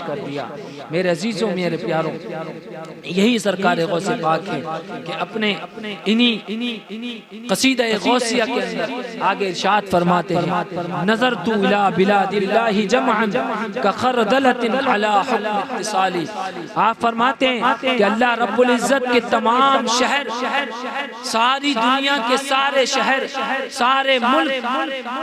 کر دیا۔ میرے عزیزوں، میرے پیاروں، یہی سرکار غوث پاک ہے کہ اپنے انہی قصیدہ غوثیہ کے اندر آگے ارشاد فرماتے ہیں، نظرت الی بلاد اللہ جمعا کخردلۃ علی حکم اتصالی۔ آپ فرماتے ہیں کہ اللہ رب العزت کے تمام شہر، ساری دنیا کے سارے شہر، سارے ملک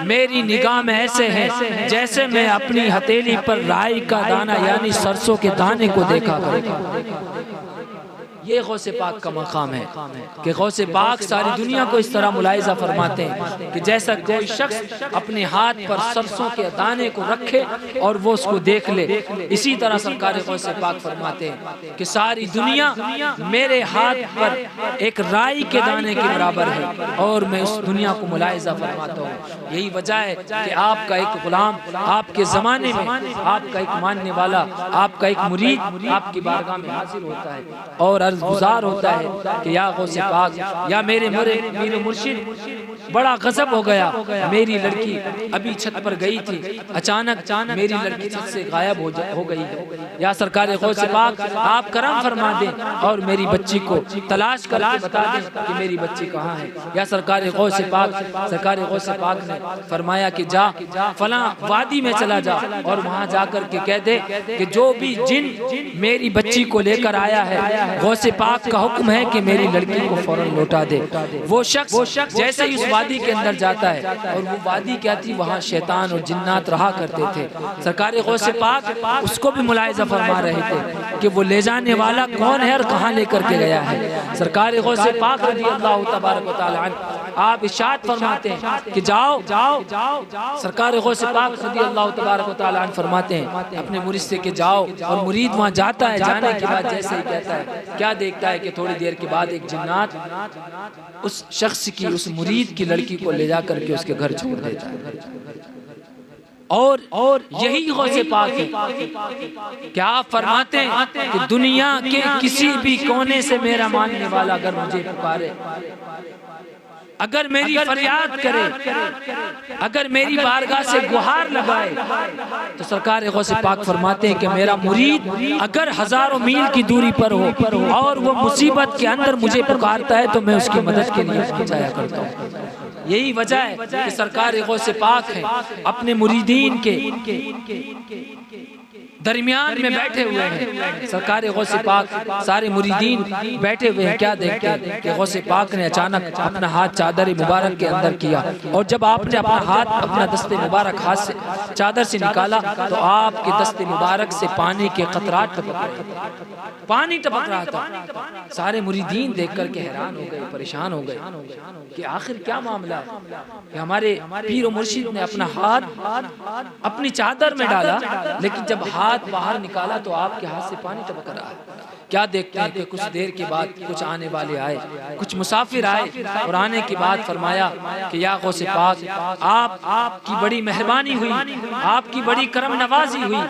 میری نگاہ میں ایسے ہیں جیسے میں اپنی ہتھیلی پر رائی کا دانہ یعنی سرسوں کے دانے کو دیکھا کرتا ہوں۔ یہ غوث پاک کا مقام ہے کہ غوث پاک ساری دنیا کو اس طرح ملاحظہ فرماتے ہیں کہ جیسا کوئی شخص اپنے ہاتھ پر سرسوں کے دانے کو رکھے اور وہ اس کو دیکھ لے، اسی طرح سرکار غوث پاک فرماتے ہیں کہ ساری دنیا میرے ہاتھ پر ایک رائی کے دانے کے برابر ہے اور میں اس دنیا کو ملاحظہ فرماتا ہوں۔ یہی وجہ ہے کہ آپ کا ایک غلام آپ کے زمانے میں، آپ کا ایک ماننے والا، آپ کا ایک مرید آپ کی بارگاہ میں حاضر ہوتا ہے اور عرض گزار ہوتا ہے کہ یا غوث پاک، یا میرے پیر و مرشد، بڑا غضب ہو گیا، میری لڑکی ابھی چھت پر گئی تھی، اچانک میری لڑکی چھت سے غائب ہو گئی ہے، یا سرکار غوث پاک آپ کرم فرما دیں اور میری بچی کو تلاش کر کے بتا دیں کہ میری بچی کہاں ہے۔ یا سرکار غوث پاک نے فرمایا کہ جا فلاں وادی میں چلا جا اور وہاں جا کر کے کہہ دے کہ جو بھی جن میری بچی کو لے کر آیا ہے، غوث پاک کا حکم ہے کہ میری لڑکی کو فوراً لوٹا دے۔ وہ شخص جیسے ہی اس وادی کے اندر جاتا ہے، اور وہ وادی کیا تھی، وہاں شیطان اور جنات رہا کرتے تھے، سرکار غوث پاک اس کو بھی ملاحظہ فرما رہے تھے کہ وہ لے جانے والا کون ہے اور کہاں لے کر کے گیا ہے۔ سرکار غوث پاک رضی اللہ تبارک و تعالی عنہ آپ ارشاد فرماتے ہیں کہ جاؤ، سرکار غوث پاک رضی اللہ تبارک و تعالی عنہ فرماتے ہیں اپنے مرید سے کہ جاؤ، اور مرید وہاں جاتا ہے، جانے کے بعد جیسے ہی کہتا ہے، کیا دیکھتا ہے کہ تھوڑی دیر کے بعد ایک جنات اس شخص کی، اس مرید کی لڑکی کو لے جا کر کے اس کے گھر چھوڑ دیتا ہے۔ اور یہی غوث پاک ہے کہ آپ فرماتے ہیں کہ دنیا کے کسی بھی کونے سے میرا ماننے والا اگر مجھے پکارے، اگر میری فریاد کرے، اگر میری بارگاہ سے گہار لگائے، تو سرکار غوث پاک فرماتے ہیں کہ میرا مرید اگر ہزاروں میل کی دوری پر ہو اور وہ مصیبت کے اندر مجھے پکارتا ہے تو میں اس کی مدد کے لیے پہنچایا کرتا ہوں۔ یہی وجہ ہے کہ سرکار غوث پاک ہے اپنے مریدین کے درمیان میں بیٹھے ہوئے ہیں۔ سرکار غوث پاک سارے مریدین بیٹھے ہوئے ہیں، کیا دیکھتے ہیں کہ غوث پاک نے اچانک اپنا ہاتھ چادر مبارک کے اندر کیا، اور جب آپ نے اپنا ہاتھ اپنا دست مبارک ہاتھ سے چادر سے نکالا تو آپ کے دست مبارک سے پانی کے قطرات ٹپک رہے، پانی ٹپک رہا تھا۔ سارے مریدین دیکھ کر کے حیران ہو گئے، پریشان ہو گئے کہ آخر کیا معاملہ ہے کہ ہمارے پیر و مرشد نے اپنا ہاتھ اپنی چادر میں ڈالا، لیکن جب ہاتھ باہر نکالا تو آپ کے ہاتھ سے پانی ٹپک رہا ہے۔ کیا دیکھتے ہیں کہ کچھ دیر کے بعد کچھ آنے والے آئے، کچھ مسافر آئے، اور آنے کے بعد فرمایا کہ یا غوث پاک، آپ کی بڑی مہربانی ہوئی، آپ کی بڑی کرم نوازی ہوئی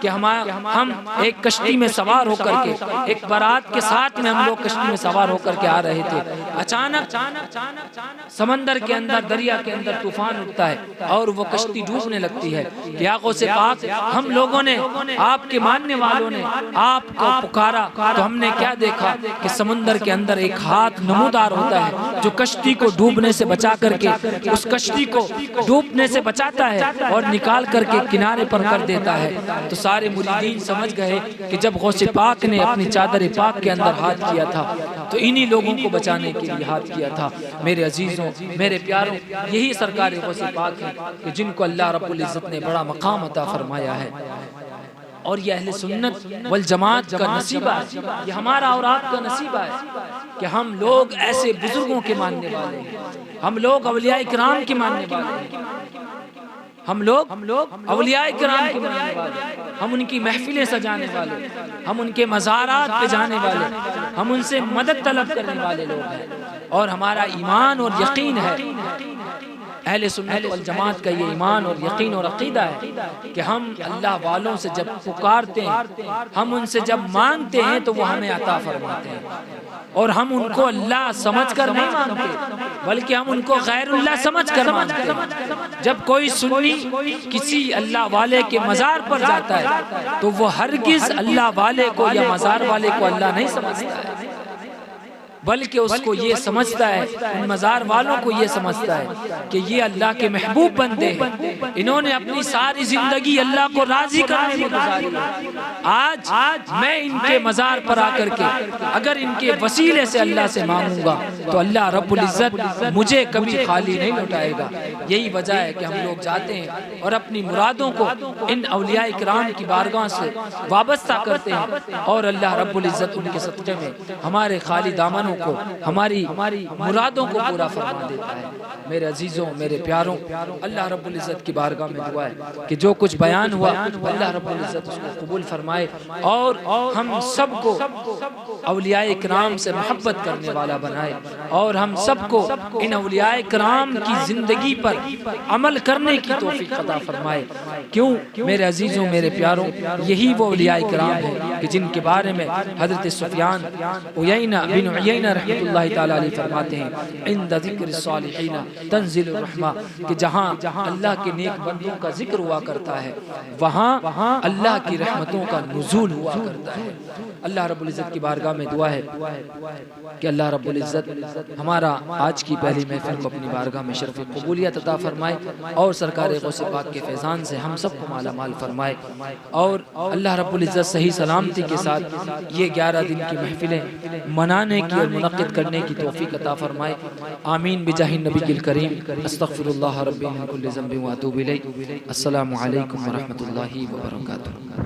کہ ہم ایک کشتی میں سوار ہو کر کے، ایک بارات کے ساتھ میں ہم لوگ کشتی میں سوار ہو کر کے آ رہے تھے، اچانک سمندر کے اندر، دریا کے اندر طوفان اٹھتا ہے اور وہ کشتی ڈوبنے لگتی ہے۔ یا غوث پاک، ہم لوگوں نے، آپ کے ماننے والوں نے آپ کو پکارا تو ہم نے کیا دیکھا کہ سمندر کے اندر ایک ہاتھ نمودار ہوتا ہے جو کشتی کو ڈوبنے سے بچا کر کے، اس کشتی کو ڈوبنے سے بچاتا ہے اور نکال کر کے کنارے پر کر دیتا ہے۔ تو سارے مریدین سمجھ گئے کہ جب غوث پاک نے اپنی چادر پاک کے اندر ہاتھ کیا تھا تو انہی لوگوں کو بچانے کے لیے ہاتھ کیا تھا۔ میرے عزیزوں، میرے پیاروں، یہی سرکار غوث پاک ہے کہ جن کو اللہ رب العزت نے بڑا مقام عطا فرمایا ہے، اور یہ اہل سنت والجماعت کا نصیبہ ہے، یہ ہمارا اور آپ کا نصیبہ ہے کہ ہم لوگ ایسے بزرگوں کے ماننے والے ہیں، ہم لوگ اولیاء کرام کے ماننے والے ہیں، ہم لوگ اولیاء کرام کے ماننے والے، ہم ان کی محفلیں سجانے والے، ہم ان کے مزارات پہ جانے والے، ہم ان سے مدد طلب کرنے والے لوگ ہیں، اور ہمارا ایمان اور یقین ہے، اہل سنت والجماعت کا یہ ایمان اور یقین اور عقیدہ ہے کہ ہم اللہ والوں سے جب پکارتے ہیں، ہم ان سے جب مانگتے ہیں تو وہ ہمیں عطا فرماتے ہیں، اور ہم ان کو اللہ سمجھ کر نہیں مانتے بلکہ ہم ان کو غیر اللہ سمجھ کر مانتے ہیں۔ جب کوئی سنی کسی اللہ والے کے مزار پر جاتا ہے تو وہ ہرگز اللہ والے کو یا مزار والے کو اللہ نہیں سمجھتا ہے، بلکہ اس کو یہ سمجھتا ہے، ان مزار والوں کو یہ سمجھتا ہے کہ یہ اللہ کے محبوب بندے ہیں، انہوں نے اپنی ساری زندگی اللہ کو راضی کرنے میں گزاری ہے۔ آج میں ان کے مزار پر آ کر کے اگر ان کے وسیلے سے اللہ سے مانگوں گا تو اللہ رب العزت مجھے کبھی خالی نہیں لوٹائے گا۔ یہی وجہ ہے کہ ہم لوگ جاتے ہیں اور اپنی مرادوں کو ان اولیاء اکرام کی بارگاہ سے وابستہ کرتے ہیں، اور اللہ رب العزت ان کے صدقے میں ہمارے خالی دامنوں کو، ہماری مرادوں کو پورا فرما دیتا ہے۔ میرے عزیزوں، میرے پیاروں، اللہ رب العزت کی بارگاہ میں دعا ہے کہ جو کچھ بیان ہوا اللہ رب العزت اس کو قبول فرمائے، اور ہم سب کو اولیاء اکرام سے محبت کرنے والا بنائے، اور ہم سب کو ان اولیاء اکرام کی زندگی پر عمل کرنے کی توفیق عطا فرمائے۔ کیوں میرے عزیزوں، میرے پیاروں، یہی وہ اولیاء اکرام ہیں کہ جن کے بارے میں حضرت سفیان بن عیینہ رحمۃ اللہ تعالی علیہ فرماتے ہیں عند ذکر الصالحین تنزل الرحمہ، کہ جہاں اللہ کے نیک بندوں کا ذکر ہوا کرتا ہے وہاں اللہ کی رحمتوں کا نزول ہوا کرتا ہے۔ اللہ رب العزت کی بارگاہ میں دعا ہے کہ اللہ رب العزت ہمارا آج کی پہلی محفل کو اپنی بارگاہ میں شرف قبولیت عطا فرمائے، اور سرکار غوث پاک کے فیضان سے ہم سب کو مالا مال فرمائے، اور اللہ رب العزت صحیح سلامتی کے ساتھ یہ 11 دن کی محفلیں منانے کی اور منعقد کرنے کی توفیق عطا فرمائے۔ آمین بجاہ النبی الکریم۔ استغفر اللہ ربی من کل ذنب واتوب الیہ۔ السلام علیکم ورحمۃ اللہ وبرکاتہ۔